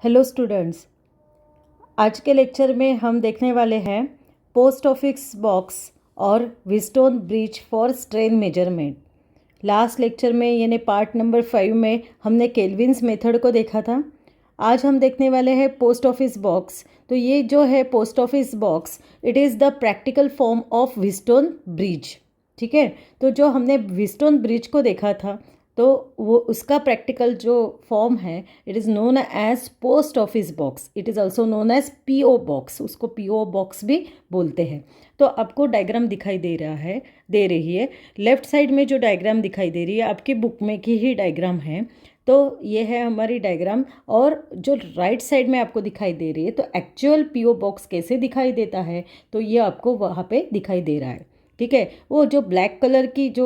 Hello students, आज के lecture में हम देखने वाले हैं पोस्ट ऑफिस बॉक्स और Wheatstone bridge for strain measurement. Last lecture में यानी पार्ट नंबर 5 में हमने केल्विन्स मेथड को देखा था। आज हम देखने वाले हैं पोस्ट ऑफिस बॉक्स। तो ये जो है post office box, it is the practical form of Wheatstone bridge. ठीक है, तो जो हमने व्हीटस्टोन ब्रिज को देखा था तो वो उसका प्रैक्टिकल जो फॉर्म है, it is known as post office box. It is also known as PO box. उसको पीओ बॉक्स भी बोलते हैं। तो आपको डायग्राम दिखाई दे रही है। लेफ्ट साइड में जो डायग्राम दिखाई दे रही है आपकी बुक में की ही डायग्राम है। तो ये है हमारी डायग्राम। और जो राइट साइड में आपको दिखाई दे रही है, तो एक्चुअल पीओ बॉक्स कैसे दिखाई देता है, तो ये आपको वहाँ पे दिखाई दे रहा है। ठीक है, वो जो ब्लैक कलर की जो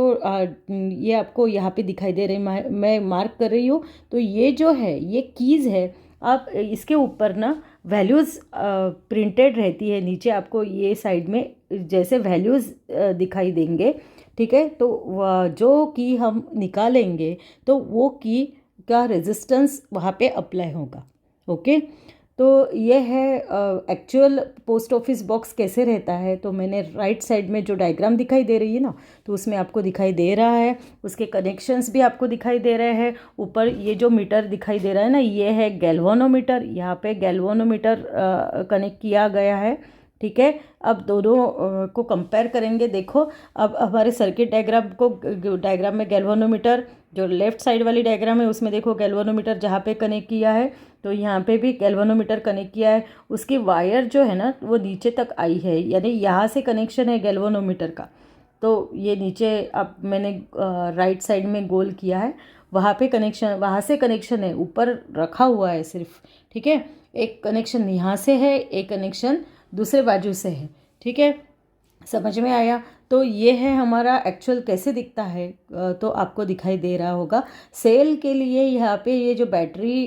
ये आपको यहाँ पे दिखाई दे रही है, मैं मार्क कर रही हूँ। तो ये जो है ये कीज़ है। आप इसके ऊपर ना वैल्यूज़ प्रिंटेड रहती है। नीचे आपको ये साइड में जैसे वैल्यूज़ दिखाई देंगे। ठीक है, तो जो की हम निकालेंगे तो वो की का रेजिस्टेंस वहाँ पे अप्लाई होगा। ओके, तो ये है एक्चुअल पोस्ट ऑफिस बॉक्स कैसे रहता है। तो मैंने राइट साइड में जो डायग्राम दिखाई दे रही है ना, तो उसमें आपको दिखाई दे रहा है, उसके कनेक्शंस भी आपको दिखाई दे रहे हैं। ऊपर ये जो मीटर दिखाई दे रहा है ना, ये है गैल्वानोमीटर। यहाँ पे गैल्वानोमीटर कनेक्ट किया गया है। ठीक है, अब दोनों को कंपेयर करेंगे। देखो, अब हमारे सर्किट डायग्राम में गैल्वानोमीटर, जो लेफ्ट साइड वाली डायग्राम है उसमें देखो गैल्वानोमीटर जहाँ पे कनेक्ट किया है, तो यहाँ पे भी गैल्वानोमीटर कनेक्ट किया है। उसकी वायर जो है ना वो नीचे तक आई है, यानी यहाँ से कनेक्शन है गैल्वानोमीटर का। तो ये नीचे अब मैंने राइट साइड में गोल किया है, वहाँ पे कनेक्शन, वहाँ से कनेक्शन है, ऊपर रखा हुआ है सिर्फ। ठीक है, एक कनेक्शन यहाँ से है, एक कनेक्शन दूसरे बाजू से है। ठीक है, समझ में आया। तो ये है हमारा एक्चुअल कैसे दिखता है। तो आपको दिखाई दे रहा होगा सेल के लिए यहाँ पे ये जो बैटरी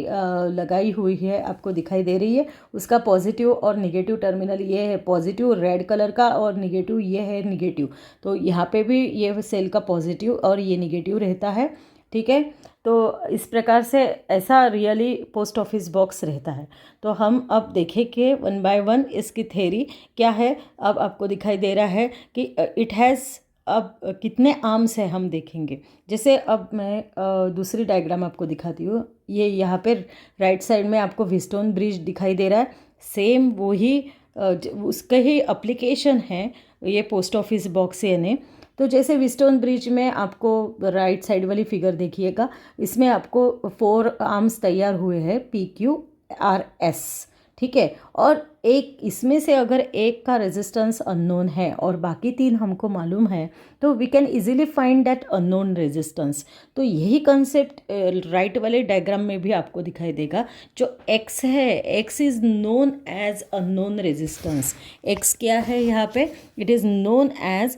लगाई हुई है आपको दिखाई दे रही है। उसका पॉजिटिव और निगेटिव टर्मिनल ये है पॉजिटिव रेड कलर का, और निगेटिव ये है निगेटिव। तो यहाँ पे भी ये सेल का पॉजिटिव और ये निगेटिव रहता है। ठीक है, तो इस प्रकार से ऐसा रियली पोस्ट ऑफिस बॉक्स रहता है। तो हम अब देखें कि वन बाय वन इसकी थ्योरी क्या है। अब आपको दिखाई दे रहा है कि इट हैज़, अब कितने आर्म्स है हम देखेंगे। जैसे अब मैं दूसरी डायग्राम आपको दिखाती हूँ। ये यहाँ पे राइट साइड में आपको व्हीटस्टोन ब्रिज दिखाई दे रहा है। सेम वही उसका ही एप्लीकेशन है ये पोस्ट ऑफिस बॉक्स यानी। तो जैसे व्हीटस्टोन ब्रिज में आपको राइट साइड वाली फिगर देखिएगा, इसमें आपको 4 आर्म्स तैयार हुए हैं, PQRS। ठीक है, और एक इसमें से अगर एक का रेजिस्टेंस अननोन है और बाकी 3 हमको मालूम है, तो we can easily find that unknown resistance. तो यही कंसेप्ट राइट वाले डायग्राम में भी आपको दिखाई देगा। जो x है, x is known as unknown resistance. x क्या है यहाँ पे, it is known as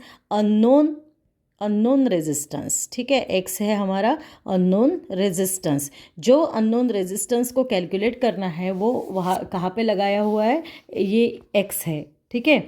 unknown resistance. ठीक है, x है हमारा अननोन रेजिस्टेंस। जो अननोन रेजिस्टेंस को कैलकुलेट करना है वो वहाँ कहाँ पे लगाया हुआ है, ये x है। ठीक है,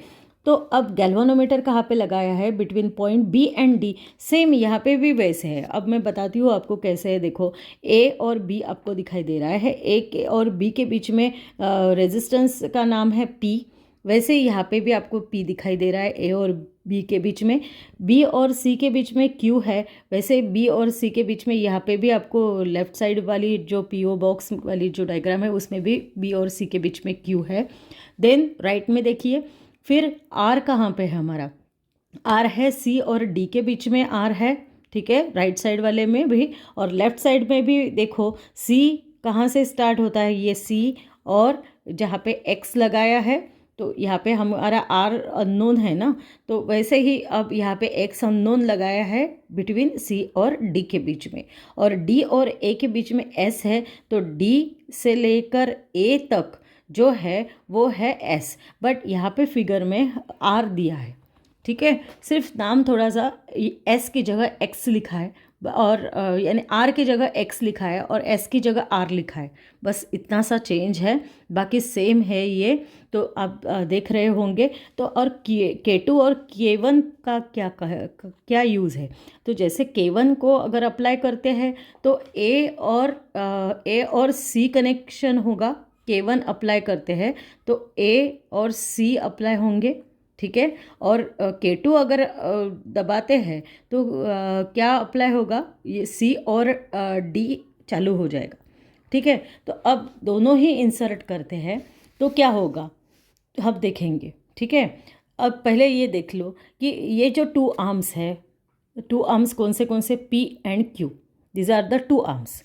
तो अब गैल्वानोमीटर कहाँ पे लगाया है, between point B and D। Same यहाँ पे भी वैसे है। अब मैं बताती हूँ आपको कैसे है। देखो, A और B आपको दिखाई दे रहा है। A और B के बीच में रेजिस्टेंस का नाम है P। वैसे ही यहाँ पे भी आपको P दिखाई दे रहा है। A और B के बीच में, B और C के बीच में Q है। वैसे B और C के बीच में यहाँ पे भी आपको लेफ्ट साइड वाली जो PO बॉक्स वाली जो डायग्राम है उसमें भी B और C के बीच में Q है। देन राइट में देखिए, फिर R कहाँ पे है हमारा, R है C और D के बीच में R है। ठीक है, राइट साइड वाले में भी, और लेफ्ट साइड में भी देखो C कहाँ से स्टार्ट होता है, ये C, और जहाँ पे X लगाया है तो यहाँ पे हमारा R अननोन है ना, तो वैसे ही अब यहाँ पे X अननोन लगाया है बिटवीन C और D के बीच में, और D और A के बीच में S है। तो D से लेकर A तक जो है वो है S, बट यहाँ पे फिगर में R दिया है। ठीक है, सिर्फ नाम थोड़ा सा S की जगह X लिखा है, और यानी R की जगह X लिखा है और S की जगह R लिखा है। बस इतना सा चेंज है, बाकी सेम है ये। तो आप देख रहे होंगे। तो और K2 और K1 का क्या यूज़ है। तो जैसे K1 को अगर अप्लाई करते हैं तो A और C कनेक्शन होगा। K1 अप्लाई करते हैं तो A और C अप्लाई होंगे, ठीक है। और K2 अगर दबाते हैं तो क्या अप्लाई होगा, ये C और D चालू हो जाएगा, ठीक है। तो अब दोनों ही इंसर्ट करते हैं तो क्या होगा हम देखेंगे, ठीक है। अब पहले ये देख लो कि ये जो टू आर्म्स है, टू आर्म्स कौन से P and Q, these are the two arms.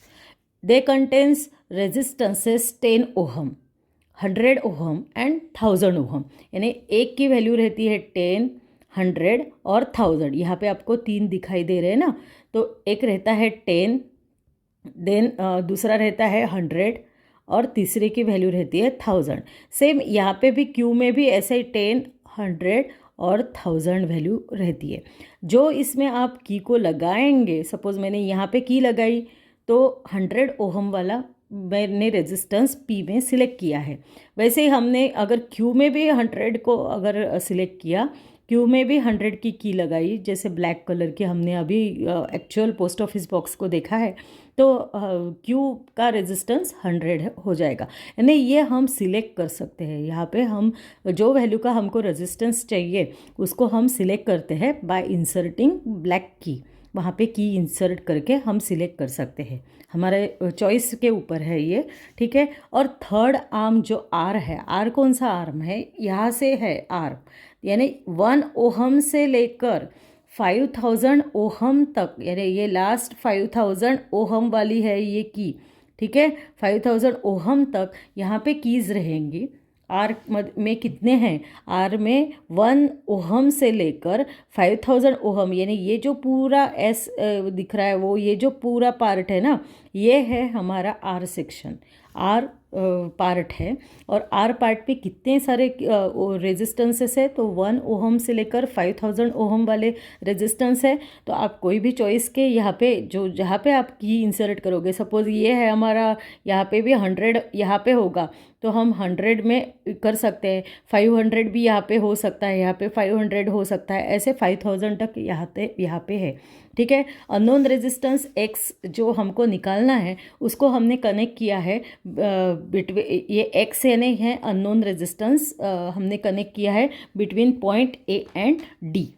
They contains resistances 10 ohm, 100 ohm and 1000 ohm. यानी एक की वैल्यू रहती है 10, 100 और 1000। यहाँ पे आपको 3 दिखाई दे रहे हैं ना, तो एक रहता है 10, देन दूसरा रहता है 100 और तीसरे की वैल्यू रहती है 1000। सेम यहाँ पे भी क्यू में भी ऐसे ही 10, 100 और 1000 वैल्यू रहती है। जो इसमें आप की को लगाएंगे, सपोज मैंने यहाँ पे की लगाई तो 100 ओहम वाला मैंने रेजिस्टेंस पी में सिलेक्ट किया है। वैसे ही हमने अगर क्यू में भी 100 को अगर सिलेक्ट किया, क्यू में भी 100 की लगाई, जैसे ब्लैक कलर की हमने अभी एक्चुअल पोस्ट ऑफिस बॉक्स को देखा है, तो क्यू का रेजिस्टेंस 100 हो जाएगा। यानी ये हम सिलेक्ट कर सकते हैं। यहाँ पे हम जो वैल्यू का हमको रेजिस्टेंस चाहिए उसको हम सिलेक्ट करते हैं बाय इंसर्टिंग ब्लैक की। वहाँ पे की इंसर्ट करके हम सिलेक्ट कर सकते हैं, हमारे चॉइस के ऊपर है ये, ठीक है। और थर्ड आर्म जो आर है, आर कौन सा आर्म है, यहाँ से है आर, यानी 1 ओहम से लेकर 5000 ओहम तक, यानी ये लास्ट 5000 ओहम वाली है ये की, ठीक है। 5000 ओहम तक यहाँ पे कीज़ रहेंगी। आर में कितने हैं, आर में 1 ओहम से लेकर 5000 ओहम, यानी ये जो पूरा एस दिख रहा है वो, ये जो पूरा पार्ट है ना, ये है हमारा आर सेक्शन, आर पार्ट है। और आर पार्ट पे कितने सारे रेजिस्टेंसेस है, तो 1 ओहम से लेकर 5000 ओहम वाले रेजिस्टेंस है। तो आप कोई भी चॉइस के यहाँ पे जो जहाँ पे आप की इंसर्ट करोगे, सपोज ये है हमारा, यहाँ पे भी 100 यहाँ पे होगा तो हम 100 में कर सकते हैं, 500 भी यहाँ पे हो सकता है, यहाँ पे 500 हो सकता है, ऐसे 5000 तक यहाँ पे है, ठीक है। अननोन रेजिस्टेंस एक्स जो हमको निकालना है उसको हमने कनेक्ट किया है बिटवीन, ये एक्स यानी है अननोन रेजिस्टेंस, हमने कनेक्ट किया है between point A and D,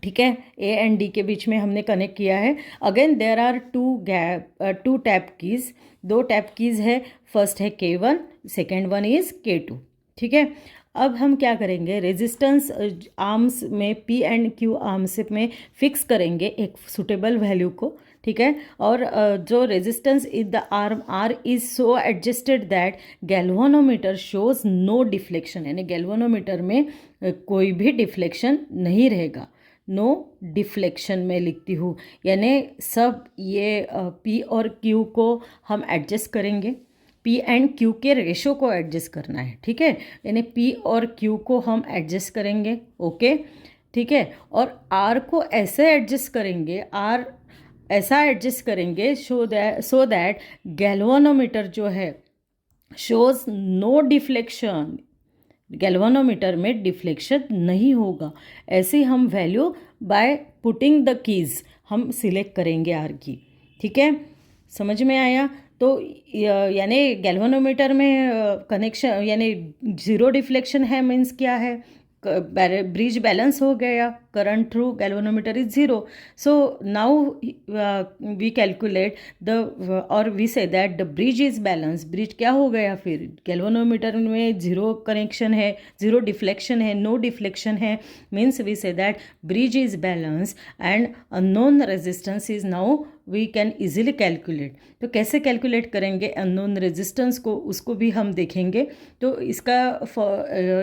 ठीक है। ए एंड डी के बीच में हमने कनेक्ट किया है। Again there are two tap keys, 2 tap keys है, फर्स्ट है K1, second one is K2, ठीक है। अब हम क्या करेंगे, रेजिस्टेंस आर्म्स में P एंड Q आर्म्स में फिक्स करेंगे एक सुटेबल वैल्यू को, ठीक है। और जो resistance in the arm R is so adjusted that galvanometer shows no deflection, यानी गैल्वेनोमीटर में कोई भी डिफ्लेक्शन नहीं रहेगा। नो डिफ्लेक्शन में लिखती हूँ, यानी सब ये P और Q को हम एडजस्ट करेंगे, P एंड Q के रेशो को एडजस्ट करना है, ठीक है। यानी P और Q को हम एडजस्ट करेंगे, ओके, ठीक है। और R को ऐसे एडजस्ट करेंगे, R ऐसा एडजस्ट करेंगे सो दैट गैल्वेनोमीटर जो है शोज नो डिफ्लेक्शन, गैल्वेनोमीटर में डिफ्लेक्शन नहीं होगा। ऐसे हम value by putting the keys हम सिलेक्ट करेंगे आर की, ठीक है। समझ में आया। तो यानी गैल्वेनोमीटर में कनेक्शन यानी ज़ीरो डिफ्लेक्शन है, मीन्स क्या है, ब्रिज बैलेंस हो गया, current through galvanometer is zero. So now we calculate the और we say that the bridge is balance. Bridge क्या हो गया फिर, गैल्वेनोमीटर में ज़ीरो कनेक्शन है, ज़ीरो डिफ्लेक्शन है, नो डिफ्लेक्शन है, means we say that bridge is balance and unknown resistance is now we can easily calculate. तो कैसे कैलकुलेट करेंगे अननोन रेजिस्टेंस को, उसको भी हम देखेंगे। तो इसका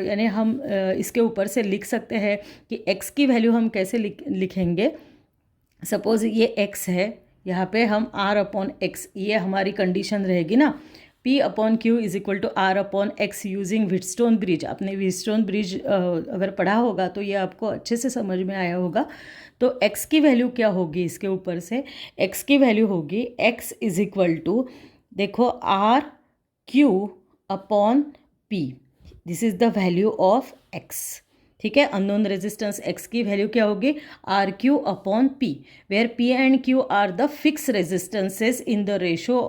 यानी हम इसके ऊपर से लिख सकते हैं कि x की वैल्यू हम कैसे लिखेंगे। सपोज ये x है, यहाँ पे हम r अपॉन x, ये हमारी कंडीशन रहेगी ना, P upon Q is equal to R upon X using Wheatstone bridge. आपने व्हीटस्टोन ब्रिज अगर पढ़ा होगा तो ये आपको अच्छे से समझ में आया होगा। तो x की वैल्यू क्या होगी, इसके ऊपर से x की वैल्यू होगी x इज इक्वल टू, देखो R Q upon P, this is the value of x, ठीक है। अननोन रेजिस्टेंस x की वैल्यू क्या होगी, R Q upon P, where P and Q are the fix resistances in the ratio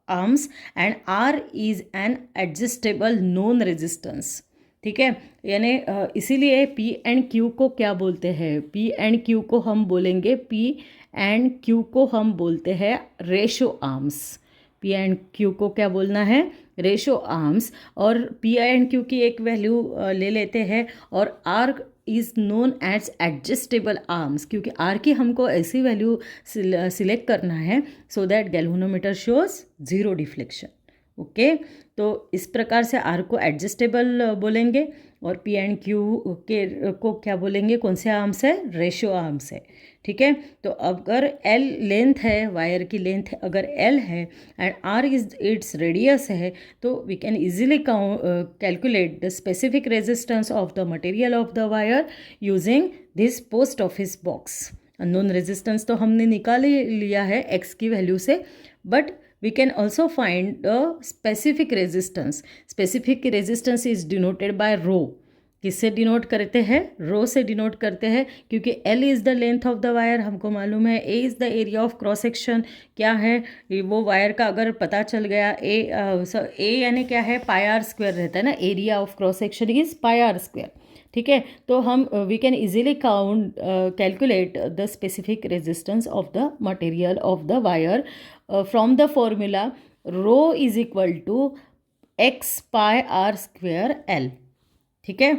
arms and R is an adjustable known resistance. ठीक है, यानी इसीलिए P and Q को क्या बोलते हैं, पी एंड क्यू को हम बोलेंगे, पी एंड क्यू को हम बोलते हैं ratio arms. P and Q को क्या बोलना है, रेशो आर्म्स। और पी एंड क्यू की एक वैल्यू ले लेते हैं, और R is known as adjustable arms, क्योंकि आर की हमको ऐसी वैल्यू सिलेक्ट करना है so that galvanometer shows zero deflection. Okay, तो इस प्रकार से आर को एडजस्टेबल बोलेंगे, और पी एंड क्यू के को क्या बोलेंगे, कौन से आर्म्स है, रेशो आर्म्स है। ठीक है, तो अगर एल लेंथ है, वायर की लेंथ अगर एल है and R is its radius है, तो we can easily calculate the specific resistance of the material of the wire using this post office box. Unknown resistance तो हमने निकाल ही लिया है एक्स की वैल्यू से, but we can also find the specific resistance. Specific resistance is denoted by rho. किससे denote करते हैं, रो से डिनोट करते हैं, क्योंकि L is the length of the wire हमको मालूम है, A is the area of cross section. क्या है वो वायर का अगर पता चल गया, ए यानी क्या है, पाई आर स्क्वायर रहता है ना, area of cross section is pi are square. ठीक है, तो हम we can easily count calculate the specific resistance of the material of the wire from the formula rho is equal to X pi R square L. ठीक है,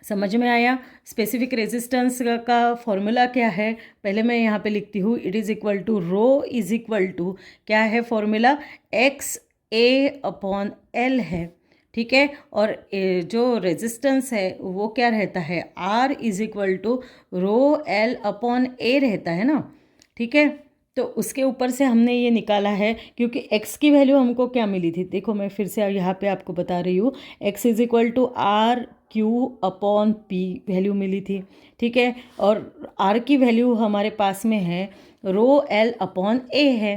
समझ में आया। Specific resistance का फॉर्मूला क्या है, पहले मैं यहाँ पे लिखती हूँ, it is equal to rho is equal to क्या है फॉर्मूला, एक्स ए अपॉन एल है। ठीक है, और जो रेजिस्टेंस है वो क्या रहता है, r is equal to rho l upon a रहता है ना। ठीक है, तो उसके ऊपर से हमने ये निकाला है, क्योंकि x की वैल्यू हमको क्या मिली थी, देखो मैं फिर से यहाँ पे आपको बता रही हूँ, x is equal to are Q upon p value मिली थी। ठीक है, और r की वैल्यू हमारे पास में है रो एल अपॉन ए है,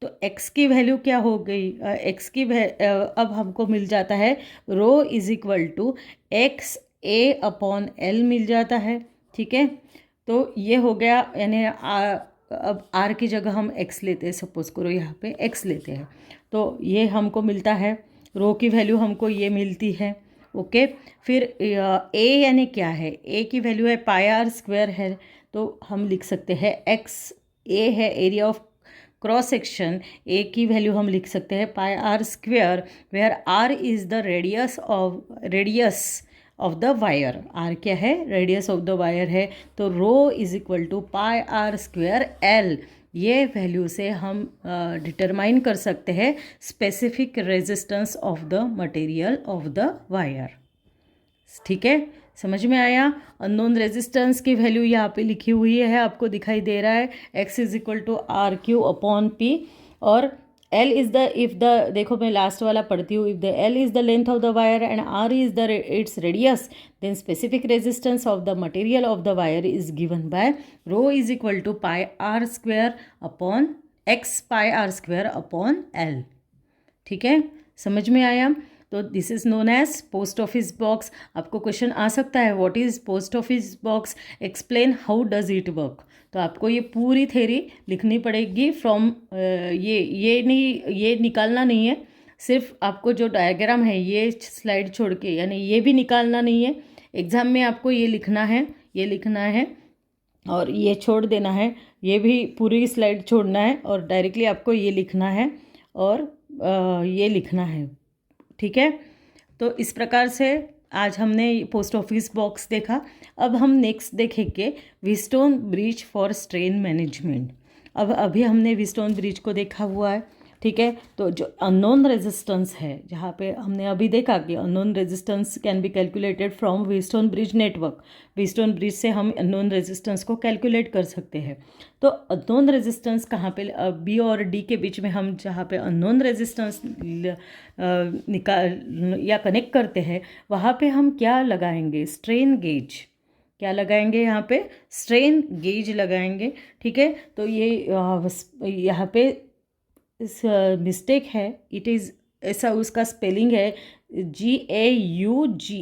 तो x की वैल्यू क्या हो गई, x की अब हमको मिल जाता है rho is equal to x A upon l मिल जाता है। ठीक है, तो ये हो गया, यानी अब r की जगह हम x लेते हैं, सपोज करो यहाँ पे x लेते हैं, तो ये हमको मिलता है, रो की वैल्यू हमको ये मिलती है। ओके, फिर a यानी क्या है, a की वैल्यू है पाई आर स्क्वायर है, तो हम लिख सकते हैं x, a है area of cross section, a की वैल्यू हम लिख सकते हैं pi are square, where r is the radius of the wire. R क्या है, रेडियस ऑफ द वायर है, तो rho is equal to pi are square l. ये वैल्यू से हम डिटरमाइन कर सकते हैं specific resistance of the material of the wire. ठीक है, समझ में आया। अननोन रेजिस्टेंस की वैल्यू यहाँ पे लिखी हुई है, आपको दिखाई दे रहा है, X is equal to are Q upon P, और L is the, if the, देखो मैं लास्ट वाला पढ़ती हूँ, if the L is the length of the wire and R is the its radius, then specific resistance of the material of the wire is given by rho is equal to pi are square upon X pi are square upon L. ठीक है, समझ में आया। तो this is known as post office box. आपको question आ सकता है, what is post office box, explain how does it work. तो आपको ये पूरी थ्योरी लिखनी पड़ेगी फ्रॉम ये निकालना नहीं है, सिर्फ आपको जो डायग्राम है ये स्लाइड छोड़ के, यानी ये भी निकालना नहीं है, एग्ज़ाम में आपको ये लिखना है और ये छोड़ देना है, ये भी पूरी स्लाइड छोड़ना है और डायरेक्टली आपको ये लिखना है और ये लिखना है। ठीक है, तो इस प्रकार से आज हमने पोस्ट ऑफिस बॉक्स देखा। अब हम नेक्स्ट देखेंगे Wheatstone bridge for strain management. अब अभी हमने व्हीटस्टोन ब्रिज को देखा हुआ है। ठीक है, तो जो अननोन रेजिस्टेंस है, जहाँ पे हमने अभी देखा कि unknown resistance can be calculated from Wheatstone bridge network. Wheatstone bridge से हम अननोन रेजिस्टेंस को कैलकुलेट कर सकते हैं। तो अननोन रेजिस्टेंस कहाँ पे, बी और डी के बीच में हम जहाँ पे अननोन रेजिस्टेंस निकाल या कनेक्ट करते हैं, वहाँ पे हम क्या लगाएंगे, स्ट्रेन गेज। क्या लगाएंगे यहाँ पे, स्ट्रेन गेज लगाएंगे। ठीक है, तो ये यहाँ पे इस मिस्टेक है, इट इज़ ऐसा उसका स्पेलिंग है GAUGE,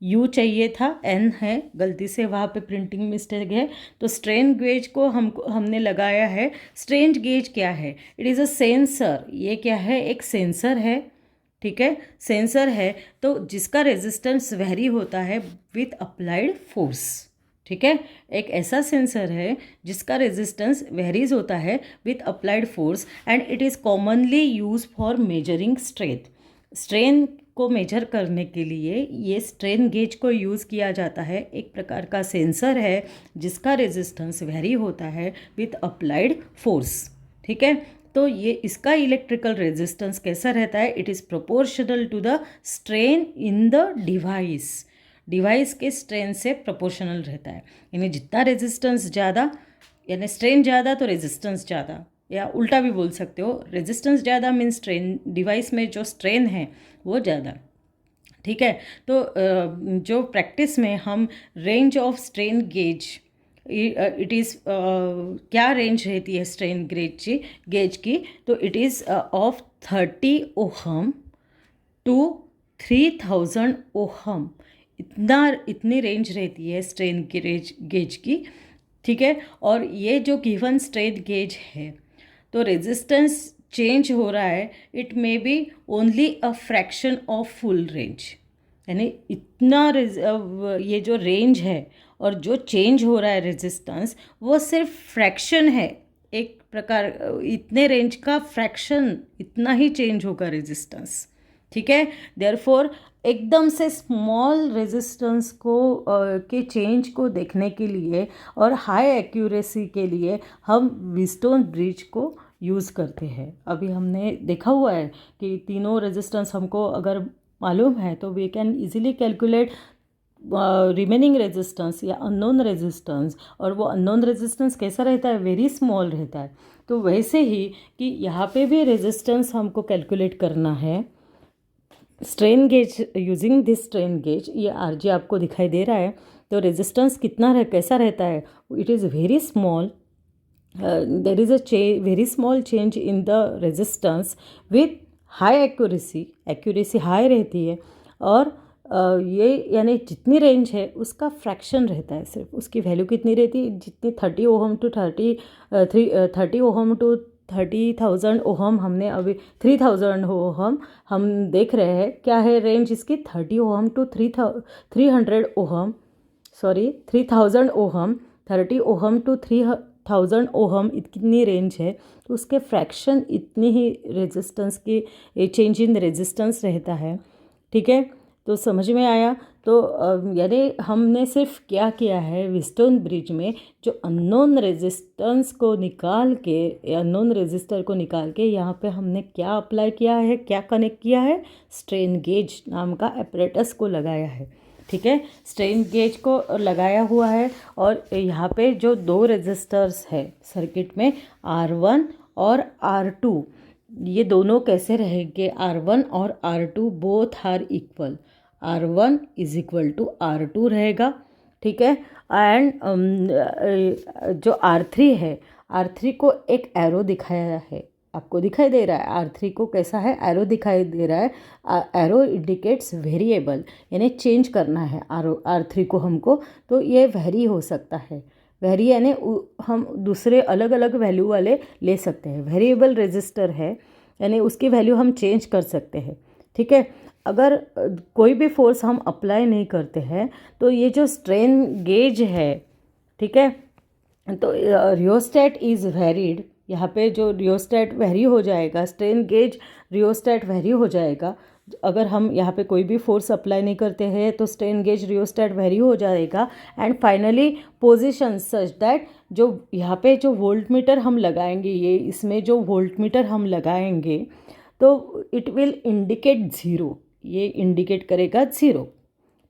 यू चाहिए था, एन है, गलती से वहाँ पे प्रिंटिंग मिस्टेक है। तो स्ट्रेन गेज को हमने लगाया है। स्ट्रेन गेज क्या है? It is a sensor. ये क्या है? एक सेंसर है, ठीक है, सेंसर है। तो जिसका रेजिस्टेंस वेरी होता है विथ अप्लाइड फोर्स, ठीक है। एक ऐसा सेंसर है जिसका रेजिस्टेंस वेरीज होता है with applied force and it is commonly use for measuring strain को मेजर करने के लिए ये स्ट्रेन गेज को यूज़ किया जाता है। एक प्रकार का सेंसर है जिसका रेजिस्टेंस वेरी होता है विथ अप्लाइड फोर्स, ठीक है। तो ये इसका इलेक्ट्रिकल रेजिस्टेंस कैसा रहता है? It is proportional to the strain in the device के स्ट्रेन से प्रोपोर्शनल रहता है। यानी जितना रेजिस्टेंस ज़्यादा, यानी स्ट्रेन ज़्यादा तो रेजिस्टेंस ज़्यादा, या उल्टा भी बोल सकते हो, रेजिस्टेंस ज़्यादा मीन स्ट्रेन, डिवाइस में जो स्ट्रेन है वो ज़्यादा, ठीक है। तो जो प्रैक्टिस में हम range of strain gauge, it is क्या रेंज रहती है स्ट्रेन गेज की? तो it is of 30 ohm to 3000 ohm, इतनी रेंज रहती है स्ट्रेन गेज की, ठीक है। और ये जो गिवन स्ट्रेन गेज है तो रेजिस्टेंस चेंज हो रहा है, it may be only a fraction of full range, यानी इतना ये जो रेंज है और जो चेंज हो रहा है रेजिस्टेंस वो सिर्फ फ्रैक्शन है, एक प्रकार इतने रेंज का फ्रैक्शन, इतना ही चेंज होगा रेजिस्टेंस, ठीक है। देयरफॉर एकदम से स्मॉल रेजिस्टेंस को के चेंज को देखने के लिए और हाई एक्यूरेसी के लिए हम व्हीटस्टोन ब्रिज को यूज़ करते हैं। अभी हमने देखा हुआ है कि तीनों रेजिस्टेंस हमको अगर मालूम है तो we can easily calculate remaining resistance या अननोन रेजिस्टेंस, और वो अननोन रेजिस्टेंस कैसा रहता है? वेरी स्मॉल रहता है। तो वैसे ही कि यहाँ पे भी रेजिस्टेंस हमको कैलकुलेट करना है strain gauge, using this strain gauge. ये आरजी आपको दिखाई दे रहा है, तो रेजिस्टेंस कैसा रहता है? It is very small, there is a very small change in the resistance with high accuracy high रहती है। और ये यानी जितनी रेंज है उसका फ्रैक्शन रहता है, सिर्फ उसकी वैल्यू कितनी रहती है? जितनी 30 ohm to 30 ohm to 30,000 ohm, हमने अभी 3000 ओहम हम देख रहे हैं। क्या है रेंज इसकी? 30 ohm to 300 ohm, sorry 3000 ohm, 30 ohm to 3000 ohm, कितनी रेंज है? तो उसके फ्रैक्शन इतनी ही रेजिस्टेंस की चेंज इन रेजिस्टेंस रहता है, ठीक है। तो समझ में आया? तो यानी हमने सिर्फ क्या किया है व्हीटस्टोन ब्रिज में, जो अननोन रेजिस्टेंस को निकाल के, अननोन रेजिस्टर को निकाल के यहाँ पे हमने क्या अप्लाई किया है, क्या कनेक्ट किया है? स्ट्रेन गेज नाम का एपरेटस को लगाया है, ठीक है। स्ट्रेन गेज को लगाया हुआ है और यहाँ पे जो दो रेजिस्टर्स है सर्किट में, R1 और R2, ये दोनों कैसे रहेंगे? R1 और R2 both are equal, R1 is equal to R2 रहेगा, ठीक है। एंड जो R3 है, R3 को एक एरो दिखाया है, आपको दिखाई दे रहा है R3 को कैसा है? एरो दिखाई दे रहा है। एरो इंडिकेट्स वेरिएबल, यानी चेंज करना है R3 को हमको, तो ये वेरी हो सकता है। वेरी यानी हम दूसरे अलग अलग वैल्यू वाले ले सकते हैं। वेरिएबल रेजिस्टर है यानी उसकी वैल्यू हम चेंज कर सकते हैं, ठीक है। अगर कोई भी फोर्स हम अप्लाई नहीं करते हैं तो ये जो स्ट्रेन गेज है, ठीक है, तो रियोस्टेट इज़ वेरीड, यहाँ पे जो रियोस्टेट वेरी हो जाएगा, स्ट्रेन गेज रियोस्टेट वेरी हो जाएगा। अगर हम यहाँ पे कोई भी फोर्स अप्लाई नहीं करते हैं तो स्ट्रेन गेज रियोस्टेट वेरी हो जाएगा। And finally position such that, जो यहाँ पे जो वोल्ट मीटर हम लगाएंगे, ये इसमें जो वोल्ट मीटर हम लगाएंगे तो इट विल इंडिकेट ज़ीरो, ये इंडिकेट करेगा ज़ीरो,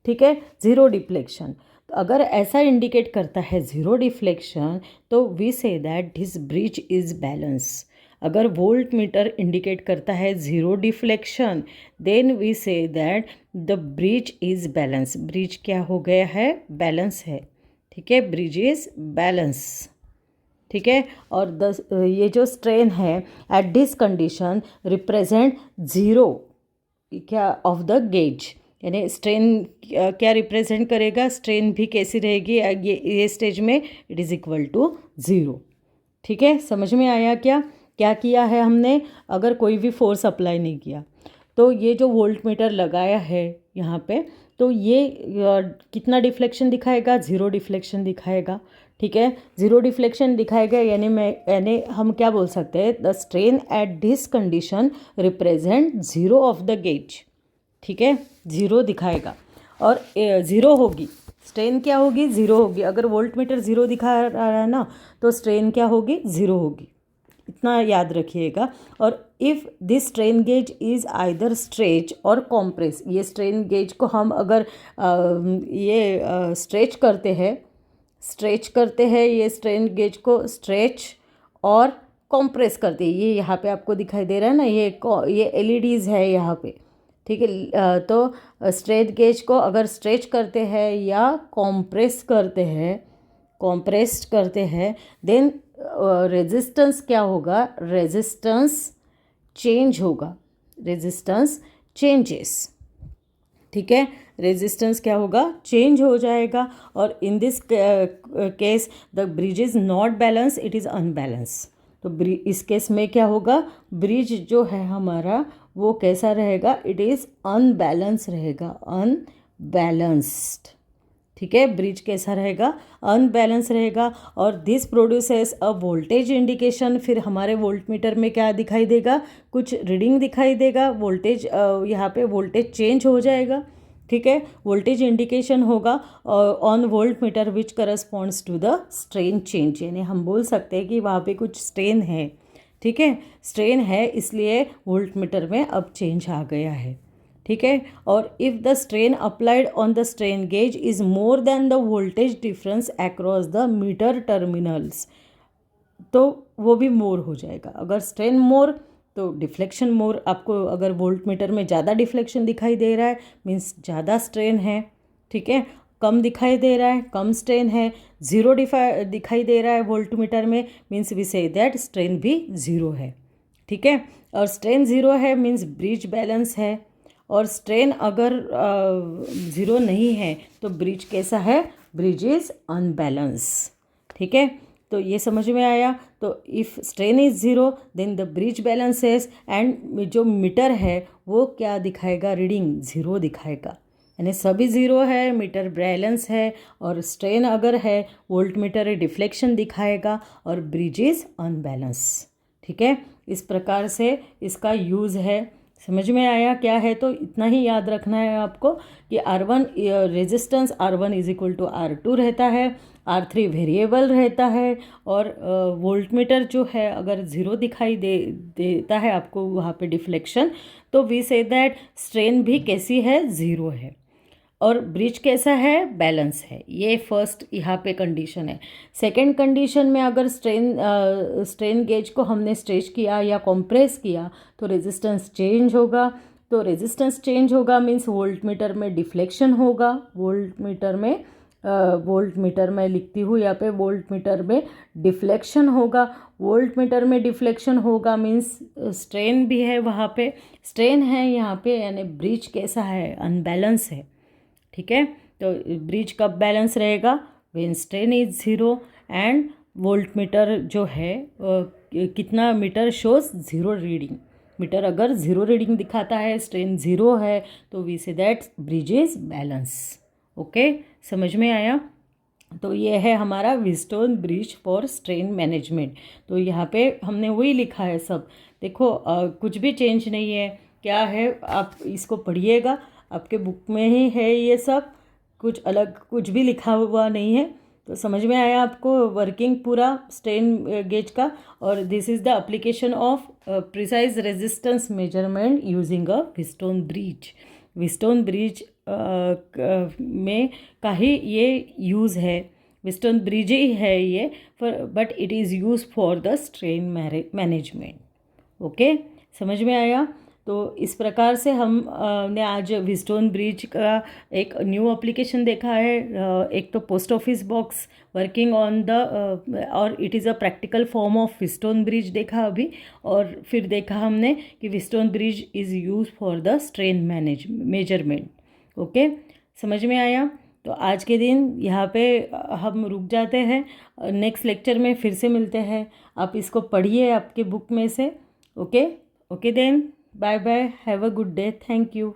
ठीक है, ज़ीरो डिफ्लेक्शन। तो अगर ऐसा इंडिकेट करता है ज़ीरो डिफ्लेक्शन तो we say that this bridge is balance. अगर वोल्ट मीटर इंडिकेट करता है zero deflection then we say that the bridge is balance. Bridge क्या हो गया है? बैलेंस है, ठीक है, ब्रिज इज़ बैलेंस, ठीक है। और ये जो स्ट्रेन है at this condition represent zero क्या ऑफ द गेज, यानी स्ट्रेन क्या रिप्रेजेंट करेगा, स्ट्रेन भी कैसी रहेगी ये स्टेज में, इट इज़ इक्वल टू 0। ठीक है, समझ में आया क्या क्या किया है हमने? अगर कोई भी फोर्स अप्लाई नहीं किया तो ये जो वोल्ट मीटर लगाया है यहाँ पे, तो ये कितना डिफ्लेक्शन दिखाएगा? 0 डिफ्लेक्शन दिखाएगा। ठीक है, 0 डिफ्लेक्शन दिखाएगा, यानी हम क्या बोल सकते हैं, the strain at this condition represent 0 of the gauge. ठीक है, 0 दिखाएगा और 0 होगी, स्ट्रेन क्या होगी? 0 होगी। अगर वोल्ट मीटर 0 दिखा रहा है ना, तो स्ट्रेन क्या होगी? 0 होगी, इतना याद रखिएगा। और if this strain gauge is either stretch और कॉम्प्रेस, ये स्ट्रेन गेज को हम अगर स्ट्रेच करते हैं ये स्ट्रेन गेज को स्ट्रेच और कॉम्प्रेस करते हैं, ये यहाँ पे आपको दिखाई दे रहा है ना, ये एलईडीज़ है यहाँ पे। ठीक है, तो स्ट्रेट गेज को अगर स्ट्रेच करते हैं या कॉम्प्रेस करते हैं देन रेजिस्टेंस क्या होगा? Resistance changes. ठीक है, रेजिस्टेंस क्या होगा? चेंज हो जाएगा। और in this case the bridge is not balance, it is unbalance. तो इस केस में क्या होगा? ब्रिज जो है हमारा वो कैसा रहेगा? इट इज़ अनबैलेंस रहेगा, अनबैलेंस्ड। ठीक है, ब्रिज कैसा रहेगा? अनबैलेंस रहेगा। और this produces a voltage indication. फिर हमारे वोल्ट मीटर में क्या दिखाई देगा? कुछ रीडिंग दिखाई देगा, वोल्टेज यहाँ पे वोल्टेज चेंज हो जाएगा। ठीक है, वोल्टेज इंडिकेशन होगा on voltmeter which corresponds to the strain change, यानी हम बोल सकते हैं कि वहाँ पे कुछ स्ट्रेन है। ठीक है, स्ट्रेन है इसलिए वोल्ट मीटर में अब चेंज आ गया है। ठीक है, और if the strain applied on the strain gauge is more than the voltage difference across the meter terminals, तो वो भी मोर हो जाएगा। अगर स्ट्रेन मोर तो डिफ्लेक्शन मोर। आपको अगर वोल्ट मीटर में ज़्यादा डिफ्लेक्शन दिखाई दे रहा है मीन्स ज़्यादा स्ट्रेन है। ठीक है, कम दिखाई दे रहा है, कम स्ट्रेन है। 0 दिखाई दे रहा है वोल्ट मीटर में means we say that strain भी 0 है। ठीक है, और स्ट्रेन 0 है मीन्स ब्रिज बैलेंस है। और स्ट्रेन अगर 0 नहीं है तो ब्रिज कैसा है? Bridge is unbalance. ठीक है, तो ये समझ में आया। तो if strain is 0 then the bridge balances and जो मीटर है वो क्या दिखाएगा? रीडिंग 0 दिखाएगा, यानी सभी 0 है, मीटर बैलेंस है। और स्ट्रेन अगर है वोल्ट मीटर डिफ्लेक्शन दिखाएगा और ब्रिज इज़ अनबैलेंस। ठीक है, इस प्रकार से इसका यूज़ है। समझ में आया क्या है? तो इतना ही याद रखना है आपको कि R1 resistance R1 is equal to R2 रहता है, R3 वेरिएबल रहता है। और वोल्ट मीटर जो है अगर 0 दिखाई देता है आपको वहाँ पे डिफ्लेक्शन, तो वी से दैट स्ट्रेन भी कैसी है? 0 है। और ब्रिज कैसा है? बैलेंस है। ये फर्स्ट यहाँ पे कंडीशन है। सेकंड कंडीशन में अगर स्ट्रेन गेज को हमने स्ट्रेच किया या कॉम्प्रेस किया तो रेजिस्टेंस चेंज होगा। तो रेजिस्टेंस चेंज होगा मीन्स वोल्ट मीटर में डिफ्लेक्शन होगा। वोल्ट मीटर में लिखती हूँ यहाँ पे, वोल्ट मीटर में डिफ्लेक्शन होगा। वोल्ट मीटर में डिफ्लेक्शन होगा मीन्स स्ट्रेन भी है, वहाँ पे स्ट्रेन है यहाँ पे, यानी ब्रिज कैसा है? अनबैलेंस है। ठीक है, तो ब्रिज कब बैलेंस रहेगा? When strain is 0 and volt meter जो है कितना मीटर शोज 0 रीडिंग। मीटर अगर 0 रीडिंग दिखाता है, स्ट्रेन 0 है, तो we say that bridge is balance. Okay, समझ में आया? तो ये है हमारा Wheatstone bridge for strain management. तो यहाँ पे हमने वही लिखा है सब। देखो कुछ भी चेंज नहीं है। क्या है? आप इसको पढ़िएगा, आपके बुक में ही है ये सब, कुछ अलग कुछ भी लिखा हुआ नहीं है। तो समझ में आया आपको वर्किंग पूरा स्ट्रेन गेज का। और this is the application of precise resistance measurement using a Wheatstone bridge. Wheatstone bridge में का ही ये यूज़ है, व्हीटस्टोन ब्रिज ही है ये, but it is use for the strain management. Okay, समझ में आया? तो इस प्रकार से हम ने आज व्हीटस्टोन ब्रिज का एक न्यू एप्लीकेशन देखा है। एक तो post office box working on the और it is a practical form of Wheatstone bridge देखा अभी। और फिर देखा हमने कि Wheatstone bridge is use for the strain measurement. Okay, समझ में आया? तो आज के दिन यहाँ पे हम रुक जाते हैं, नेक्स्ट लेक्चर में फिर से मिलते हैं। आप इसको पढ़िए आपके बुक में से। Okay okay then, bye bye, have a good day, thank you.